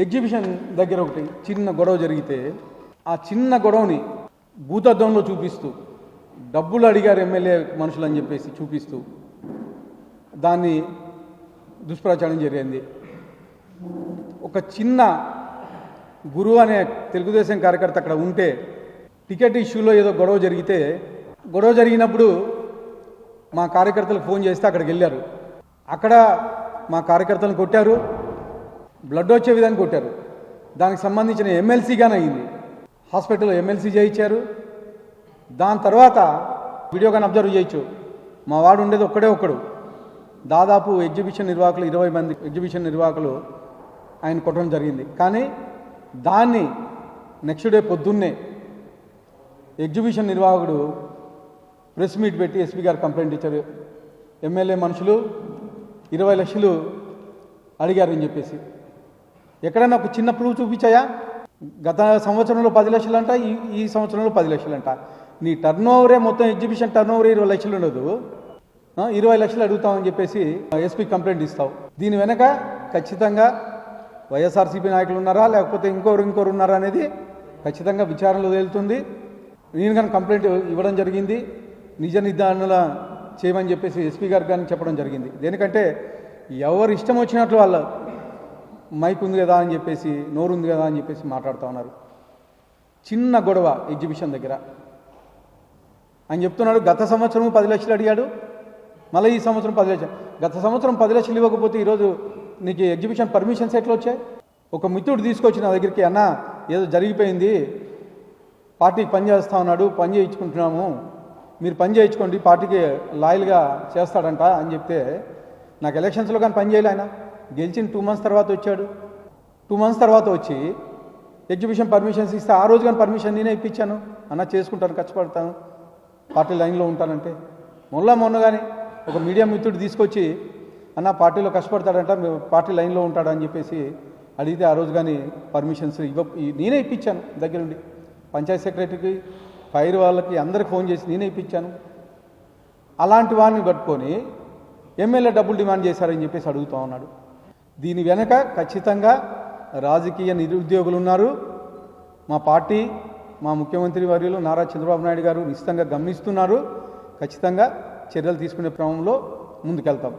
Exhibition దగ్గర ఒకటి చిన్న గొడవ జరిగితే ఆ చిన్న గొడవని భూతద్దంలో చూపిస్తూ డబ్బులు అడిగారు ఎమ్మెల్యే మనుషులు అని చెప్పేసి చూపిస్తూ దాన్ని దుష్ప్రచారం జరిగింది. ఒక చిన్న గురువు అనే తెలుగుదేశం కార్యకర్త అక్కడ ఉంటే టికెట్ ఇష్యూలో ఏదో గొడవ జరిగినప్పుడు మా కార్యకర్తలకు ఫోన్ చేస్తే అక్కడికి వెళ్ళారు. అక్కడ మా కార్యకర్తలను కొట్టారు, బ్లడ్ వచ్చే విధంగా కొట్టారు. దానికి సంబంధించిన ఎమ్మెల్సీగానే అయింది. హాస్పిటల్లో ఎమ్మెల్సీ చేయించారు. దాని తర్వాత వీడియోగాని అబ్జర్వ్ చేయొచ్చు. మా వాడు ఉండేది ఒక్కడు. దాదాపు ఎగ్జిబిషన్ నిర్వాహకులు 20 మంది ఎగ్జిబిషన్ నిర్వాహకులు ఆయన కొట్టడం జరిగింది. కానీ దాన్ని నెక్స్ట్ డే పొద్దున్నే ఎగ్జిబిషన్ నిర్వాహకుడు ప్రెస్ మీట్ పెట్టి ఎస్పీ గారు కంప్లైంట్ ఇచ్చారు. ఎమ్మెల్యే మనుషులు 20 లక్షలు అడిగారని చెప్పేసి. ఎక్కడైనా ఒక చిన్న ప్రూఫ్ చూపించాయా? గత సంవత్సరంలో 10 లక్షలు అంట, ఈ సంవత్సరంలో 10 లక్షలు అంట. నీ టర్న్ ఓవరే మొత్తం ఎగ్జిబిషన్ టర్న్ ఓవర్ 20 లక్షలు ఉండదు, 20 లక్షలు అడుగుతామని చెప్పేసి ఎస్పీ కంప్లైంట్ ఇస్తావు. దీని వెనక ఖచ్చితంగా వైఎస్ఆర్సీపీ నాయకులు ఉన్నారా లేకపోతే ఇంకోరు ఉన్నారా అనేది ఖచ్చితంగా విచారణలో తేలుతుంది. నేను కానీ కంప్లైంట్ ఇవ్వడం జరిగింది. నిజ నిర్ధారణల చేయమని చెప్పేసి ఎస్పీ గారికి కానీ చెప్పడం జరిగింది. దేనికంటే ఎవరు ఇష్టం వచ్చినట్లు వాళ్ళ మైక్ ఉంది కదా అని చెప్పేసి, నోరు ఉంది కదా అని చెప్పేసి మాట్లాడుతూ ఉన్నారు. చిన్న గొడవ ఎగ్జిబిషన్ దగ్గర ఆయన చెప్తున్నాడు. గత సంవత్సరం 10 లక్షలు అడిగాడు, మళ్ళీ ఈ సంవత్సరం 10 లక్షలు. గత సంవత్సరం 10 లక్షలు ఇవ్వకపోతే ఈరోజు నీకు ఎగ్జిబిషన్ పర్మిషన్స్ ఎట్లా వచ్చాయి? ఒక మిత్రుడు తీసుకొచ్చి నా దగ్గరికి, అన్న ఏదో జరిగిపోయింది, పార్టీకి పని చేస్తా ఉన్నాడు, పని చేయించుకుంటున్నాము, మీరు పని చేయించుకోండి, పార్టీకి లాయల్గా చేస్తాడంట అని చెప్తే, నాకు ఎలక్షన్స్లో కానీ పని చేయలే. ఆయన గెలిచిన 2 మంత్స్ తర్వాత వచ్చాడు. 2 మంత్స్ తర్వాత వచ్చి ఎగ్జిబిషన్ పర్మిషన్స్ ఇస్తే ఆ రోజు కానీ పర్మిషన్ నేనే ఇప్పించాను. అన్న చేసుకుంటాను, కష్టపడతాను, పార్టీ లైన్లో ఉంటానంటే. మొన్న కానీ ఒక మీడియా మిత్రుడు తీసుకొచ్చి, అన్న పార్టీలో కష్టపడతాడంట, పార్టీ లైన్లో ఉంటాడని చెప్పేసి అడిగితే ఆ రోజు కానీ పర్మిషన్స్ నేనే ఇప్పించాను. దగ్గరుండి పంచాయతీ సెక్రటరీకి, ఫైర్ వాళ్ళకి అందరికి ఫోన్ చేసి నేనే ఇప్పించాను. అలాంటి వాడిని పట్టుకొని ఎమ్మెల్యే డబ్బులు డిమాండ్ చేశారని చెప్పేసి అడుగుతూ ఉన్నాడు. దీని వెనక ఖచ్చితంగా రాజకీయ నిరుద్యోగులు ఉన్నారు. మా పార్టీ, మా ముఖ్యమంత్రి వర్యులు నారా చంద్రబాబు నాయుడు గారు నిశ్చితంగా గమనిస్తున్నారు. ఖచ్చితంగా చర్యలు తీసుకునే క్రమంలో ముందుకెళ్తాం.